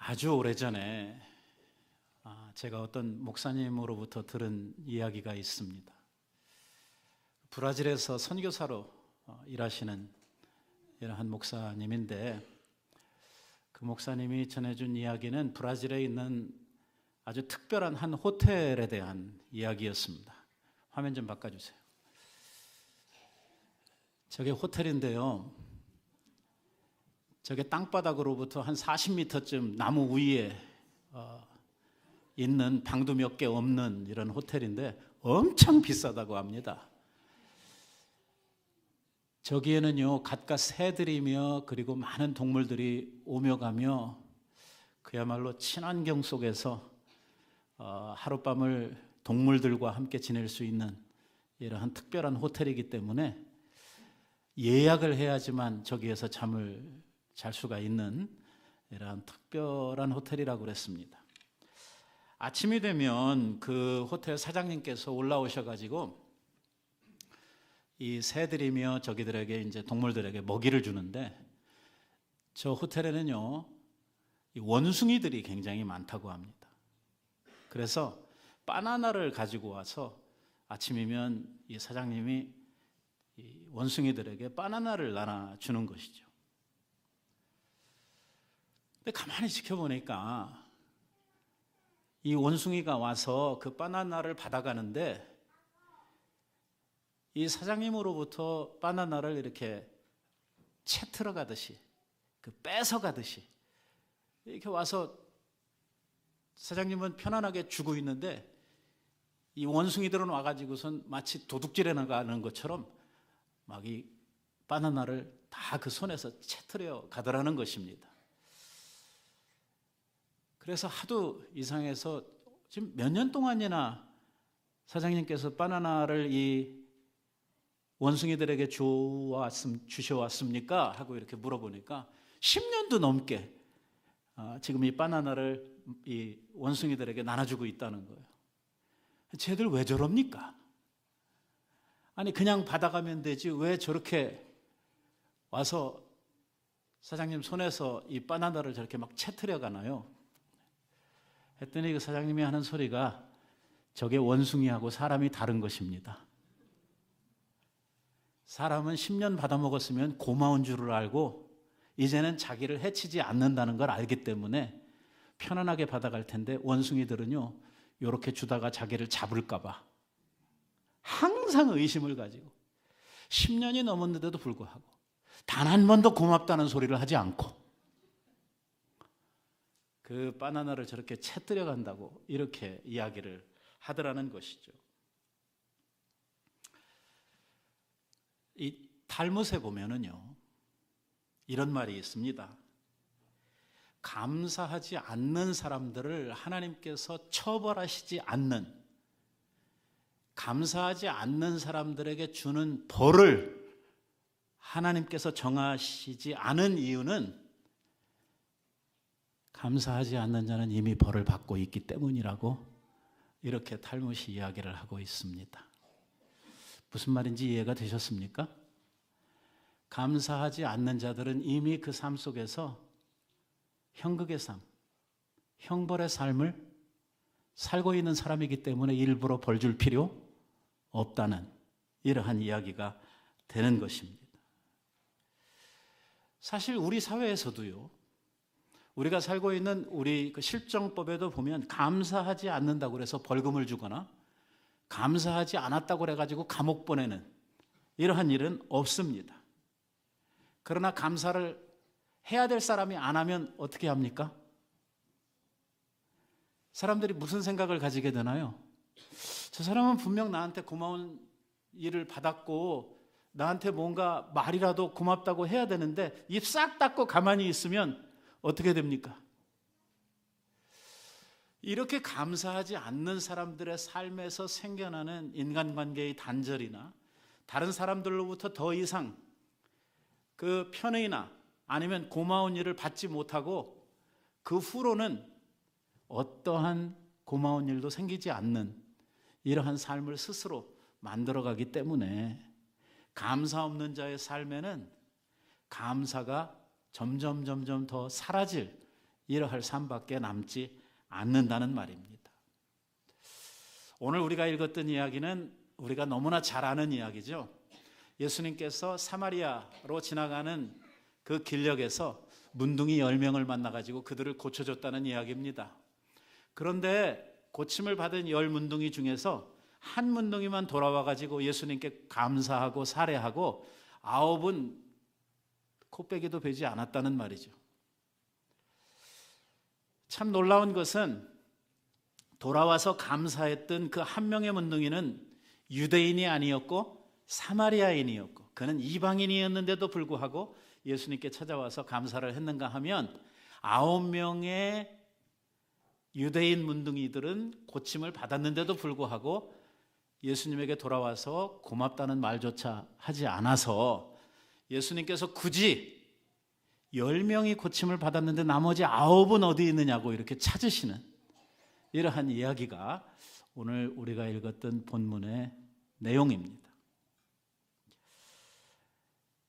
아주 오래전에 제가 어떤 목사님으로부터 들은 이야기가 있습니다. 브라질에서 선교사로 일하시는 이러한 목사님인데, 그 목사님이 전해준 이야기는 브라질에 있는 아주 특별한 한 호텔에 대한 이야기였습니다. 화면 좀 바꿔주세요. 저게 호텔인데요, 저게 땅바닥으로부터 한 40m쯤 나무 위에 있는 방도 몇 개 없는 이런 호텔인데 엄청 비싸다고 합니다. 저기에는요, 갖가 새들이며 그리고 많은 동물들이 오며 가며 그야말로 친환경 속에서 하룻밤을 동물들과 함께 지낼 수 있는 이러한 특별한 호텔이기 때문에 예약을 해야지만 저기에서 잠을 잘 수가 있는 이러한 특별한 호텔이라고 그랬습니다. 아침이 되면 그 호텔 사장님께서 올라오셔가지고 이 새들이며 저기들에게 이제 동물들에게 먹이를 주는데, 저 호텔에는요, 이 원숭이들이 굉장히 많다고 합니다. 그래서 바나나를 가지고 와서 아침이면 이 사장님이 이 원숭이들에게 바나나를 나눠주는 것이죠. 근데 가만히 지켜보니까 이 원숭이가 와서 그 바나나를 받아가는데, 이 사장님으로부터 바나나를 이렇게 채틀어 가듯이, 뺏어 가듯이 이렇게 와서 사장님은 편안하게 주고 있는데, 이 원숭이들은 와가지고선 마치 도둑질해 나가는 것처럼 막 이 바나나를 다 그 손에서 채틀어 가더라는 것입니다. 그래서 하도 이상해서 지금 몇 년 동안이나 사장님께서 바나나를 이 원숭이들에게 주셔왔습니까? 하고 이렇게 물어보니까 10년도 넘게 지금 이 바나나를 이 원숭이들에게 나눠주고 있다는 거예요. 쟤들 왜 저럽니까? 아니 그냥 받아가면 되지 왜 저렇게 와서 사장님 손에서 이 바나나를 저렇게 막 채트려 가나요? 했더니 그 사장님이 하는 소리가 저게 원숭이하고 사람이 다른 것입니다. 사람은 10년 받아먹었으면 고마운 줄을 알고 이제는 자기를 해치지 않는다는 걸 알기 때문에 편안하게 받아갈 텐데, 원숭이들은요, 이렇게 주다가 자기를 잡을까 봐 항상 의심을 가지고 10년이 넘었는데도 불구하고 단 한 번도 고맙다는 소리를 하지 않고 그 바나나를 저렇게 채뜨려 간다고 이렇게 이야기를 하더라는 것이죠. 이 탈무드에 보면은요, 이런 말이 있습니다. 감사하지 않는 사람들을 하나님께서 처벌하시지 않는, 감사하지 않는 사람들에게 주는 벌을 하나님께서 정하시지 않은 이유는 감사하지 않는 자는 이미 벌을 받고 있기 때문이라고 이렇게 탈무드 이야기를 하고 있습니다. 무슨 말인지 이해가 되셨습니까? 감사하지 않는 자들은 이미 그 삶 속에서 형극의 삶, 형벌의 삶을 살고 있는 사람이기 때문에 일부러 벌 줄 필요 없다는 이러한 이야기가 되는 것입니다. 사실 우리 사회에서도요, 우리가 살고 있는 우리 그 실정법에도 보면 감사하지 않는다고 해서 벌금을 주거나 감사하지 않았다고 해가지고 감옥 보내는 이러한 일은 없습니다. 그러나 감사를 해야 될 사람이 안 하면 어떻게 합니까? 사람들이 무슨 생각을 가지게 되나요? 저 사람은 분명 나한테 고마운 일을 받았고 나한테 뭔가 말이라도 고맙다고 해야 되는데 입 싹 닫고 가만히 있으면 어떻게 됩니까? 이렇게 감사하지 않는 사람들의 삶에서 생겨나는 인간관계의 단절이나 다른 사람들로부터 더 이상 그 편의나 아니면 고마운 일을 받지 못하고 그 후로는 어떠한 고마운 일도 생기지 않는 이러한 삶을 스스로 만들어가기 때문에 감사 없는 자의 삶에는 감사가 점점 더 사라질 이러할 삶밖에 남지 않는다는 말입니다. 오늘 우리가 읽었던 이야기는 우리가 너무나 잘 아는 이야기죠. 예수님께서 사마리아로 지나가는 그 길역에서 문둥이 10명을 만나가지고 그들을 고쳐줬다는 이야기입니다. 그런데 고침을 받은 10문둥이 중에서 한 문둥이만 돌아와가지고 예수님께 감사하고 살해하고 9은 코빼기도 베지 않았다는 말이죠. 참 놀라운 것은 돌아와서 감사했던 그 한 명의 문둥이는 유대인이 아니었고 사마리아인이었고 그는 이방인이었는데도 불구하고 예수님께 찾아와서 감사를 했는가 하면 9명의 유대인 문둥이들은 고침을 받았는데도 불구하고 예수님에게 돌아와서 고맙다는 말조차 하지 않아서 예수님께서 굳이 10명이 고침을 받았는데 나머지 9은 어디 있느냐고 이렇게 찾으시는 이러한 이야기가 오늘 우리가 읽었던 본문의 내용입니다.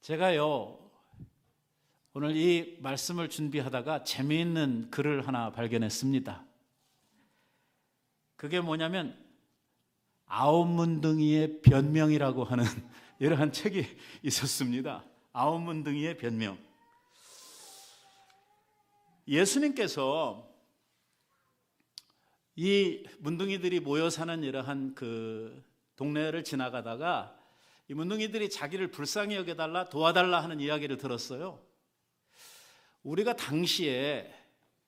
제가요 오늘 이 말씀을 준비하다가 재미있는 글을 하나 발견했습니다. 그게 뭐냐면 9문둥이의 변명이라고 하는 이러한 책이 있었습니다. 9문둥이의 변명. 예수님께서 이 문둥이들이 모여 사는 이러한 그 동네를 지나가다가 이 문둥이들이 자기를 불쌍히 여겨달라 도와달라 하는 이야기를 들었어요. 우리가 당시에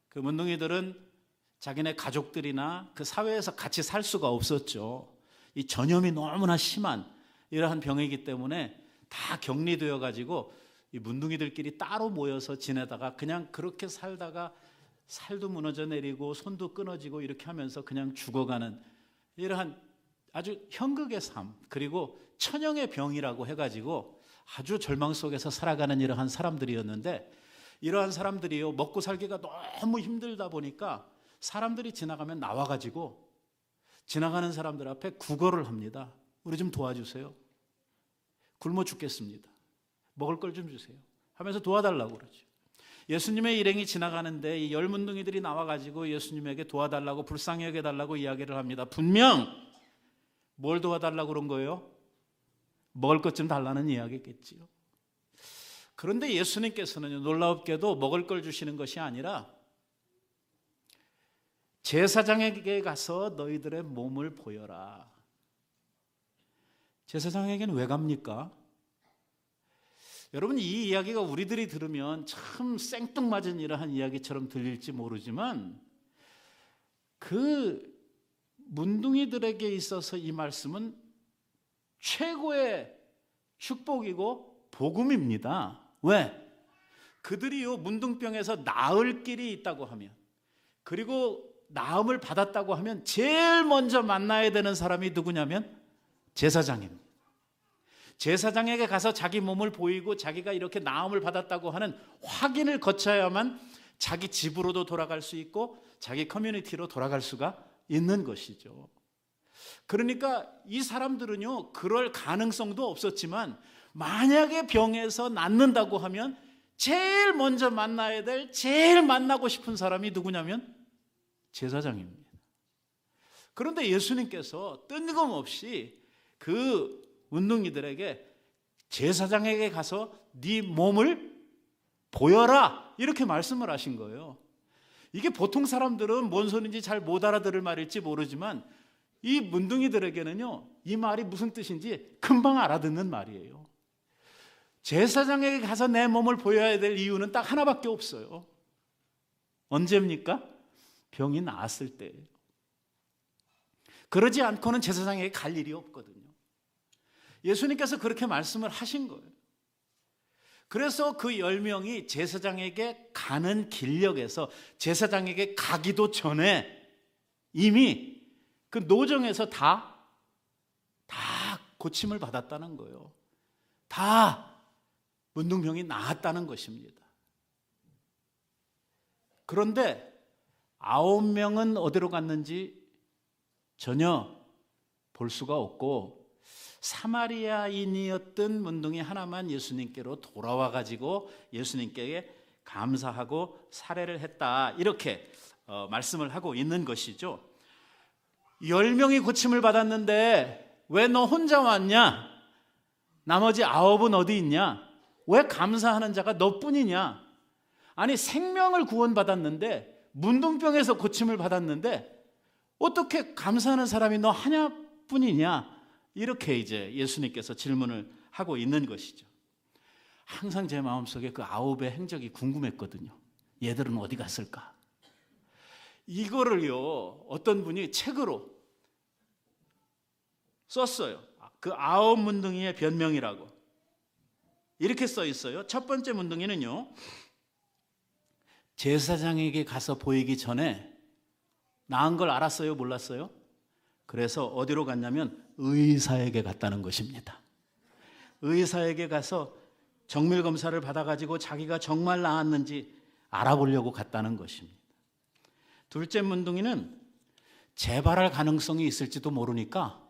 그 문둥이들은 자기네 가족들이나 그 사회에서 같이 살 수가 없었죠. 이 전염이 너무나 심한 이러한 병이기 때문에 다 격리되어 가지고 이 문둥이들끼리 따로 모여서 지내다가 그냥 그렇게 살다가 살도 무너져 내리고 손도 끊어지고 이렇게 하면서 그냥 죽어가는 이러한 아주 현극의 삶, 그리고 천형의 병이라고 해가지고 아주 절망 속에서 살아가는 이러한 사람들이었는데, 이러한 사람들이요 먹고 살기가 너무 힘들다 보니까 사람들이 지나가면 나와가지고 지나가는 사람들 앞에 구걸을 합니다. 우리 좀 도와주세요. 굶어 죽겠습니다. 먹을 걸 좀 주세요 하면서 도와달라고 그러죠. 예수님의 일행이 지나가는데 이 10문둥이들이 나와가지고 예수님에게 도와달라고 불쌍히 여겨달라고 이야기를 합니다. 분명 뭘 도와달라고 그런 거예요? 먹을 것 좀 달라는 이야기겠지요. 그런데 예수님께서는 놀랍게도 먹을 걸 주시는 것이 아니라 제사장에게 가서 너희들의 몸을 보여라. 제사장에게는 왜 갑니까? 여러분, 이 이야기가 우리들이 들으면 참 생뚱맞은 이러한 이야기처럼 들릴지 모르지만 그 문둥이들에게 있어서 이 말씀은 최고의 축복이고 복음입니다. 왜? 그들이요 문둥병에서 나을 길이 있다고 하면, 그리고 나음을 받았다고 하면 제일 먼저 만나야 되는 사람이 누구냐면 제사장입니다. 제사장에게 가서 자기 몸을 보이고 자기가 이렇게 나음을 받았다고 하는 확인을 거쳐야만 자기 집으로도 돌아갈 수 있고 자기 커뮤니티로 돌아갈 수가 있는 것이죠. 그러니까 이 사람들은요 그럴 가능성도 없었지만 만약에 병에서 낫는다고 하면 제일 먼저 만나야 될, 제일 만나고 싶은 사람이 누구냐면 제사장입니다. 그런데 예수님께서 뜬금없이 그 문둥이들에게 제사장에게 가서 네 몸을 보여라 이렇게 말씀을 하신 거예요. 이게 보통 사람들은 뭔 소리인지 잘 못 알아들을 말일지 모르지만 이 문둥이들에게는요 이 말이 무슨 뜻인지 금방 알아듣는 말이에요. 제사장에게 가서 내 몸을 보여야 될 이유는 딱 하나밖에 없어요. 언제입니까? 병이 나았을 때예요. 그러지 않고는 제사장에게 갈 일이 없거든요. 예수님께서 그렇게 말씀을 하신 거예요. 그래서 그 10명이 제사장에게 가는 길역에서 제사장에게 가기도 전에 이미 그 노정에서 다 고침을 받았다는 거예요. 다 문둥병이 나았다는 것입니다. 그런데 9명은 어디로 갔는지 전혀 볼 수가 없고 사마리아인이었던 문둥이 하나만 예수님께로 돌아와 가지고 예수님께 감사하고 살해를 했다. 이렇게 말씀을 하고 있는 것이죠. 10명이 고침을 받았는데 왜 너 혼자 왔냐? 나머지 9은 어디 있냐? 왜 감사하는 자가 너뿐이냐? 아니, 생명을 구원받았는데, 문둥병에서 고침을 받았는데 어떻게 감사하는 사람이 너 하나뿐이냐? 이렇게 이제 예수님께서 질문을 하고 있는 것이죠. 항상 제 마음속에 그 9의 행적이 궁금했거든요. 얘들은 어디 갔을까? 이거를요, 어떤 분이 책으로 썼어요. 그 9 문둥이의 변명이라고 이렇게 써 있어요. 첫 번째 문둥이는요, 제사장에게 가서 보이기 전에 나은 걸 알았어요? 몰랐어요? 그래서 어디로 갔냐면 의사에게 갔다는 것입니다. 의사에게 가서 정밀 검사를 받아가지고 자기가 정말 나았는지 알아보려고 갔다는 것입니다. 둘째 문둥이는 재발할 가능성이 있을지도 모르니까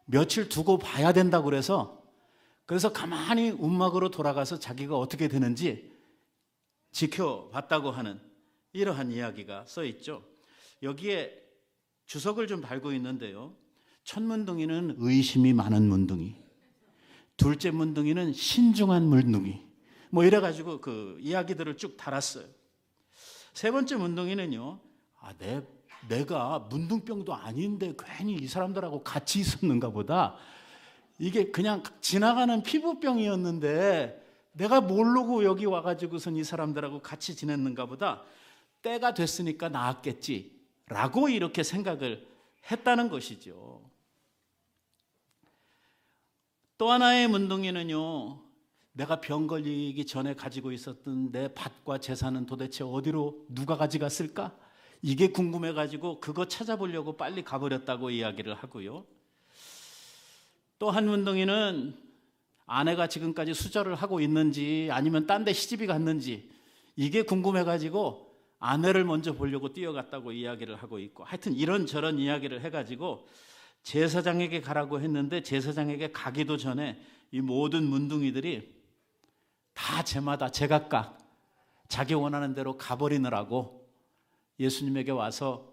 며칠 두고 봐야 된다고 그래서 가만히 움막으로 돌아가서 자기가 어떻게 되는지 지켜봤다고 하는 이러한 이야기가 써 있죠. 여기에 주석을 좀 달고 있는데요. 첫 문둥이는 의심이 많은 문둥이, 둘째 문둥이는 신중한 문둥이, 뭐 이래가지고 그 이야기들을 쭉 달았어요. 세 번째 문둥이는요, 내가 문둥병도 아닌데 괜히 이 사람들하고 같이 있었는가 보다. 이게 그냥 지나가는 피부병이었는데 내가 모르고 여기 와가지고선 이 사람들하고 같이 지냈는가 보다. 때가 됐으니까 나았겠지 라고 이렇게 생각을 했다는 것이죠. 또 하나의 문둥이는요, 내가 병 걸리기 전에 가지고 있었던 내 밭과 재산은 도대체 어디로 누가 가져갔을까? 이게 궁금해가지고 그거 찾아보려고 빨리 가버렸다고 이야기를 하고요. 또 한 문둥이는 아내가 지금까지 수절을 하고 있는지 아니면 딴 데 시집이 갔는지 이게 궁금해가지고 아내를 먼저 보려고 뛰어갔다고 이야기를 하고 있고, 하여튼 이런저런 이야기를 해가지고 제사장에게 가라고 했는데 제사장에게 가기도 전에 이 모든 문둥이들이 다 제마다 제각각 자기 원하는 대로 가버리느라고 예수님에게 와서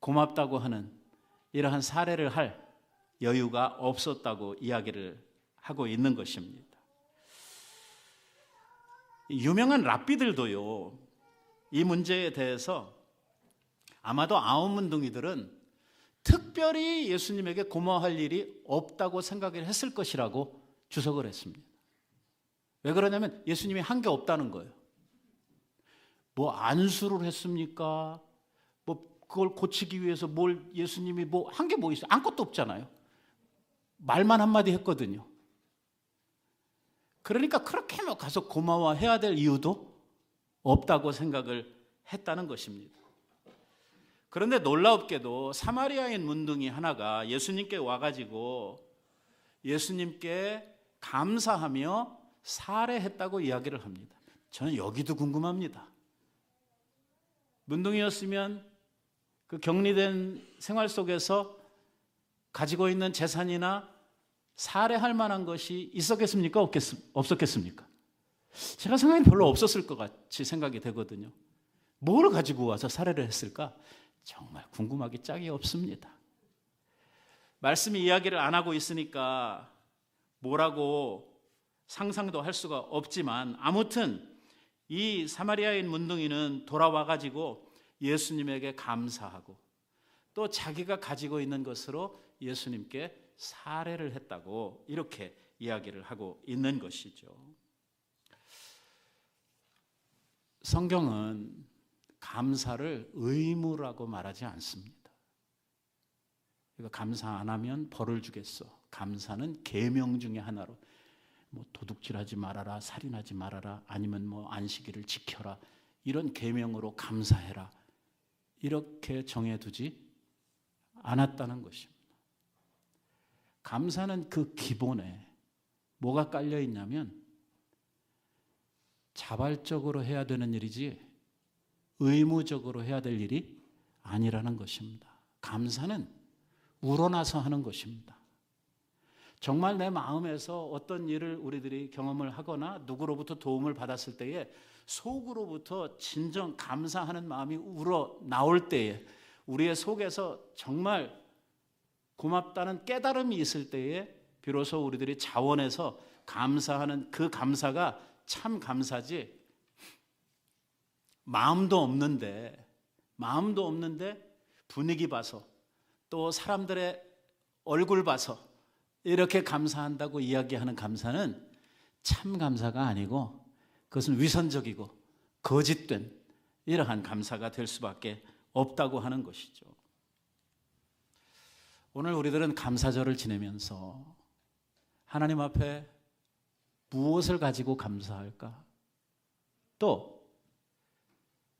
고맙다고 하는 이러한 사례를 할 여유가 없었다고 이야기를 하고 있는 것입니다. 유명한 랍비들도요, 이 문제에 대해서 아마도 9 문둥이들은 특별히 예수님에게 고마워할 일이 없다고 생각을 했을 것이라고 주석을 했습니다. 왜 그러냐면 예수님이 한 게 없다는 거예요. 뭐 안수를 했습니까? 뭐 그걸 고치기 위해서 뭘 예수님이 뭐 한 게 뭐 있어요? 아무것도 없잖아요. 말만 한마디 했거든요. 그러니까 그렇게 뭐 가서 고마워해야 될 이유도 없다고 생각을 했다는 것입니다. 그런데 놀랍게도 사마리아인 문둥이 하나가 예수님께 와가지고 예수님께 감사하며 살해했다고 이야기를 합니다. 저는 여기도 궁금합니다. 문둥이였으면 그 격리된 생활 속에서 가지고 있는 재산이나 살해할 만한 것이 있었겠습니까? 없었겠습니까? 제가 생각에는 별로 없었을 것 같이 생각이 되거든요. 뭘 가지고 와서 살해를 했을까? 정말 궁금하기 짝이 없습니다. 말씀이 이야기를 안 하고 있으니까 뭐라고 상상도 할 수가 없지만, 아무튼 이 사마리아인 문둥이는 돌아와가지고 예수님에게 감사하고 또 자기가 가지고 있는 것으로 예수님께 살해를 했다고 이렇게 이야기를 하고 있는 것이죠. 성경은 감사를 의무라고 말하지 않습니다. 그러니까 감사 안 하면 벌을 주겠어. 감사는 계명 중에 하나로, 뭐 도둑질하지 말아라, 살인하지 말아라, 아니면 뭐 안식일을 지켜라, 이런 계명으로 감사해라, 이렇게 정해두지 않았다는 것입니다. 감사는 그 기본에 뭐가 깔려 있냐면 자발적으로 해야 되는 일이지 의무적으로 해야 될 일이 아니라는 것입니다. 감사는 우러나서 하는 것입니다. 정말 내 마음에서 어떤 일을 우리들이 경험을 하거나 누구로부터 도움을 받았을 때에 속으로부터 진정 감사하는 마음이 우러 나올 때에, 우리의 속에서 정말 고맙다는 깨달음이 있을 때에 비로소 우리들이 자원해서 감사하는 그 감사가 참 감사지, 마음도 없는데 분위기 봐서 또 사람들의 얼굴 봐서 이렇게 감사한다고 이야기하는 감사는 참 감사가 아니고 그것은 위선적이고 거짓된 이러한 감사가 될 수밖에 없다고 하는 것이죠. 오늘 우리들은 감사절을 지내면서 하나님 앞에 무엇을 가지고 감사할까? 또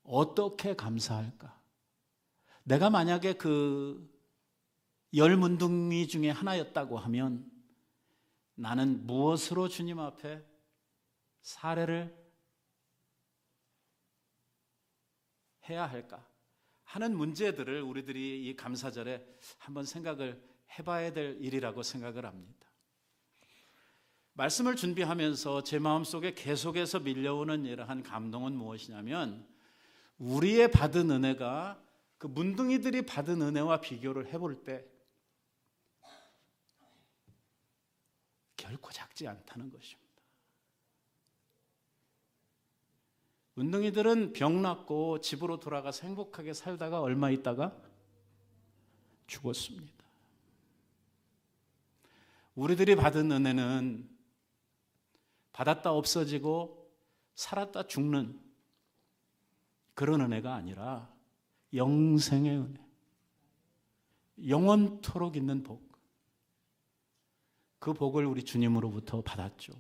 어떻게 감사할까? 내가 만약에 그 10문둥이 중에 하나였다고 하면 나는 무엇으로 주님 앞에 사례를 해야 할까 하는 문제들을 우리들이 이 감사절에 한번 생각을 해봐야 될 일이라고 생각을 합니다. 말씀을 준비하면서 제 마음속에 계속해서 밀려오는 이러한 감동은 무엇이냐면, 우리의 받은 은혜가 그 문둥이들이 받은 은혜와 비교를 해볼 때 결코 작지 않다는 것입니다. 문둥이들은 병 낫고 집으로 돌아가서 행복하게 살다가 얼마 있다가 죽었습니다. 우리들이 받은 은혜는 받았다 없어지고 살았다 죽는 그런 은혜가 아니라 영생의 은혜, 영원토록 있는 복, 그 복을 우리 주님으로부터 받았죠.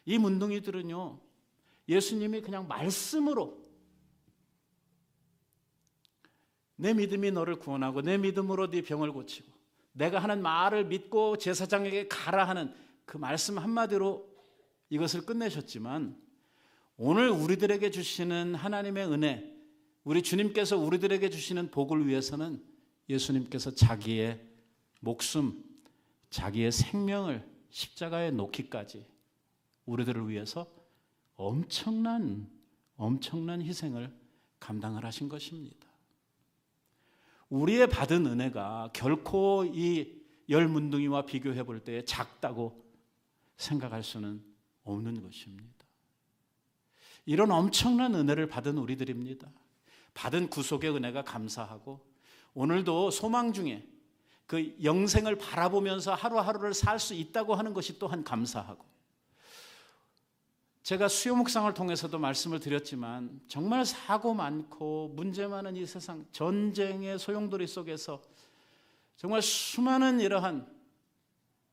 이 문둥이들은요, 예수님이 그냥 말씀으로 내 믿음이 너를 구원하고 내 믿음으로 네 병을 고치고 내가 하는 말을 믿고 제사장에게 가라 하는 그 말씀 한마디로 이것을 끝내셨지만, 오늘 우리들에게 주시는 하나님의 은혜, 우리 주님께서 우리들에게 주시는 복을 위해서는 예수님께서 자기의 목숨, 자기의 생명을 십자가에 놓기까지 우리들을 위해서 엄청난 희생을 감당을 하신 것입니다. 우리의 받은 은혜가 결코 이 10문둥이와 비교해 볼 때 작다고 생각할 수는 없는 것입니다. 이런 엄청난 은혜를 받은 우리들입니다. 받은 구속의 은혜가 감사하고, 오늘도 소망 중에 그 영생을 바라보면서 하루하루를 살 수 있다고 하는 것이 또한 감사하고, 제가 수요 묵상을 통해서도 말씀을 드렸지만 정말 사고 많고 문제 많은 이 세상, 전쟁의 소용돌이 속에서 정말 수많은 이러한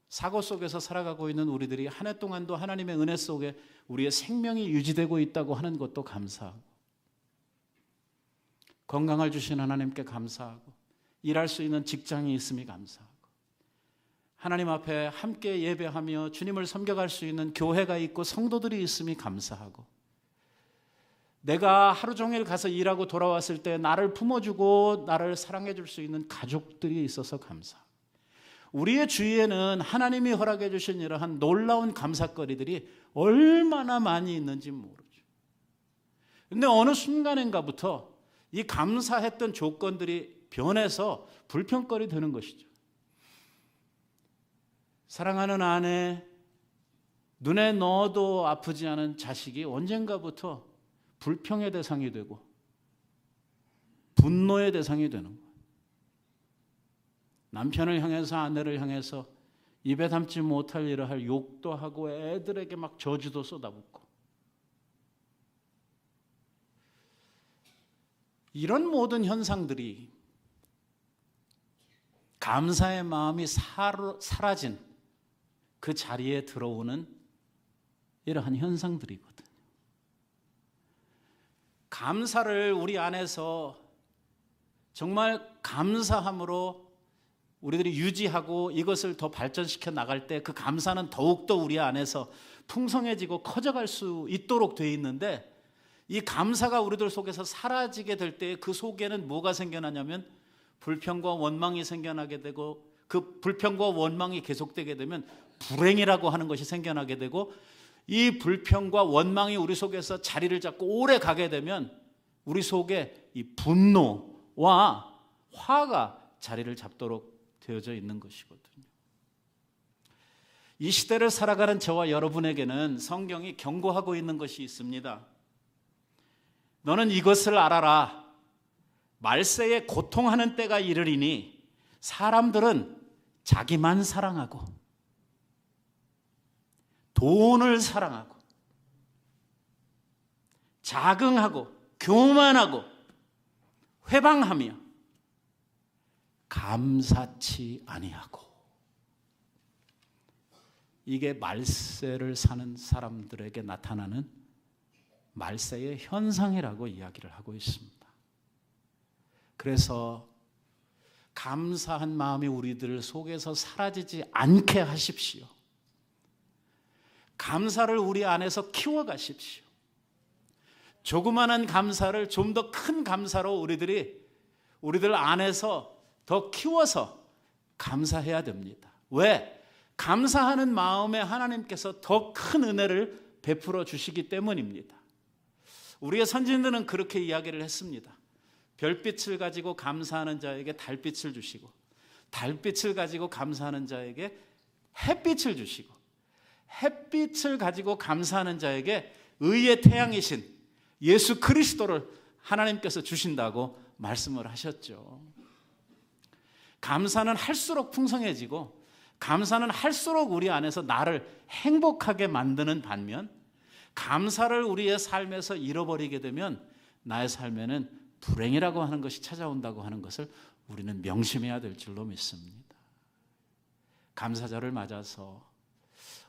사고 속에서 살아가고 있는 우리들이 한 해 동안도 하나님의 은혜 속에 우리의 생명이 유지되고 있다고 하는 것도 감사하고, 건강을 주신 하나님께 감사하고, 일할 수 있는 직장이 있음이 감사하고, 하나님 앞에 함께 예배하며 주님을 섬겨갈 수 있는 교회가 있고 성도들이 있음이 감사하고, 내가 하루 종일 가서 일하고 돌아왔을 때 나를 품어주고 나를 사랑해 줄 수 있는 가족들이 있어서 감사하고, 우리의 주위에는 하나님이 허락해 주신 이러한 놀라운 감사거리들이 얼마나 많이 있는지 모르죠. 그런데 어느 순간인가부터 이 감사했던 조건들이 변해서 불평거리 되는 것이죠. 사랑하는 아내, 눈에 넣어도 아프지 않은 자식이 언젠가부터 불평의 대상이 되고 분노의 대상이 되는 거예요. 남편을 향해서, 아내를 향해서 입에 담지 못할 일을 할 욕도 하고 애들에게 막 저주도 쏟아붓고, 이런 모든 현상들이 감사의 마음이 사라진 그 자리에 들어오는 이러한 현상들이거든요. 감사를 우리 안에서 정말 감사함으로 우리들이 유지하고 이것을 더 발전시켜 나갈 때 그 감사는 더욱더 우리 안에서 풍성해지고 커져갈 수 있도록 되어 있는데, 이 감사가 우리들 속에서 사라지게 될 때 그 속에는 뭐가 생겨나냐면 불평과 원망이 생겨나게 되고, 그 불평과 원망이 계속되게 되면 불행이라고 하는 것이 생겨나게 되고, 이 불평과 원망이 우리 속에서 자리를 잡고 오래 가게 되면 우리 속에 이 분노와 화가 자리를 잡도록 되어져 있는 것이거든요. 이 시대를 살아가는 저와 여러분에게는 성경이 경고하고 있는 것이 있습니다. 너는 이것을 알아라. 말세에 고통하는 때가 이르리니 사람들은 자기만 사랑하고 돈을 사랑하고 자긍하고 교만하고 회방하며 감사치 아니하고. 이게 말세를 사는 사람들에게 나타나는 말세의 현상이라고 이야기를 하고 있습니다. 그래서 감사한 마음이 우리들 속에서 사라지지 않게 하십시오. 감사를 우리 안에서 키워가십시오. 조그마한 감사를 좀 더 큰 감사로 우리들 안에서 더 키워서 감사해야 됩니다. 왜? 감사하는 마음에 하나님께서 더 큰 은혜를 베풀어 주시기 때문입니다. 우리의 선진들은 그렇게 이야기를 했습니다. 별빛을 가지고 감사하는 자에게 달빛을 주시고, 달빛을 가지고 감사하는 자에게 햇빛을 주시고, 햇빛을 가지고 감사하는 자에게 의의 태양이신 예수 그리스도를 하나님께서 주신다고 말씀을 하셨죠. 감사는 할수록 풍성해지고, 감사는 할수록 우리 안에서 나를 행복하게 만드는 반면, 감사를 우리의 삶에서 잃어버리게 되면 나의 삶에는 불행이라고 하는 것이 찾아온다고 하는 것을 우리는 명심해야 될 줄로 믿습니다. 감사절을 맞아서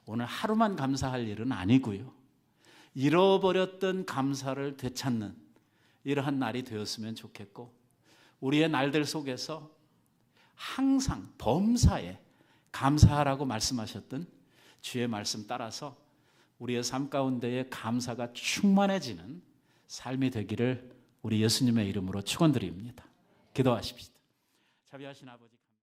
오늘 하루만 감사할 일은 아니고요, 잃어버렸던 감사를 되찾는 이러한 날이 되었으면 좋겠고, 우리의 날들 속에서 항상 범사에 감사하라고 말씀하셨던 주의 말씀 따라서 우리의 삶 가운데에 감사가 충만해지는 삶이 되기를 우리 예수님의 이름으로 축원드립니다. 기도하십시다. 자비하신 아버지.